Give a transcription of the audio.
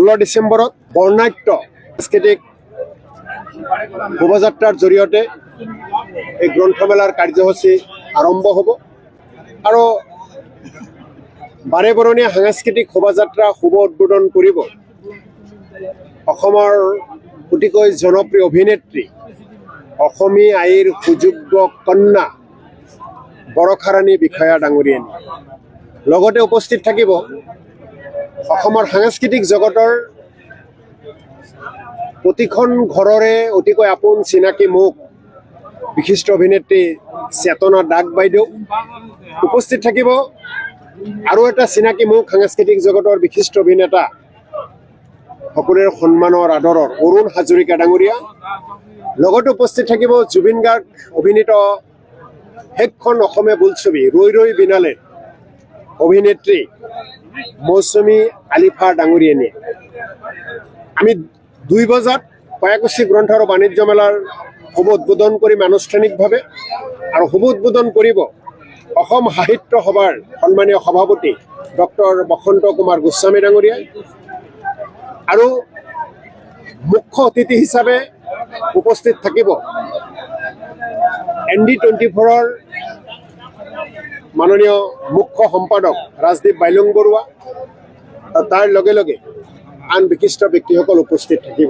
16 ডিচেম্বৰত বৰ্ণাঢ্য সাংস্কৃতিক শোভাযাত্ৰাৰ জৰিয়তে এই গ্ৰন্থমেলাৰ কাৰ্যসূচী আৰম্ভ হ'ব আৰু বাৰে বৰণীয়া সাংস্কৃতিক শোভাযাত্ৰা শুভ উদ্বোধন কৰিব অসমৰ অতিকৈ জনপ্ৰিয় অভিনেত্ৰী অসমীয়া আইৰ সুযোগ্য কন্যা বৰষাৰাণী বিষয়া ডাঙৰীয়ানী লগতে উপস্থিত থাকিব অসমৰ সাংস্কৃতিক জগতৰ প্ৰতিখন ঘৰৰে অতিকৈ আপোন চিনাকি মুখ বিশিষ্ট অভিনেত্ৰী চেতনা ডাক বাইদেউ উপস্থিত থাকিব আৰু এটা চিনাকি মুখ সাংস্কৃতিক জগতৰ বিশিষ্ট অভিনেতা সকলোৰে সন্মানৰ আদৰৰ অৰুণ হাজৰিকা ডাঙৰীয়া লগতে উপস্থিত থাকিব জুবিন গাৰ্গ অভিনীত সেইখন অসমীয়া বোলছবি ৰৈ ৰৈ বিনালে অভিনেত্ৰী মৌচুমী আলিফা ডাঙৰীয়ানী আমি 2 বজাত কয়াকুছি গ্ৰন্থ আৰু বাণিজ্য মেলাৰ শুভ উদ্বোধন কৰিম আনুষ্ঠানিকভাৱে আৰু শুভ উদ্বোধন কৰিব অসম সাহিত্য সভাৰ সন্মানীয় সভাপতি ডক্টৰ বসন্ত কুমাৰ গোস্বামী ডাঙৰীয়াই আৰু মুখ্য অতিথি হিচাপে উপস্থিত থাকিব ND24ৰ মাননীয় মুখ্য সম্পাদক ৰাজদীপ বাইলুং বৰুৱা তাৰ লগে লগে আন বিশিষ্ট ব্যক্তিসকল উপস্থিত থাকিব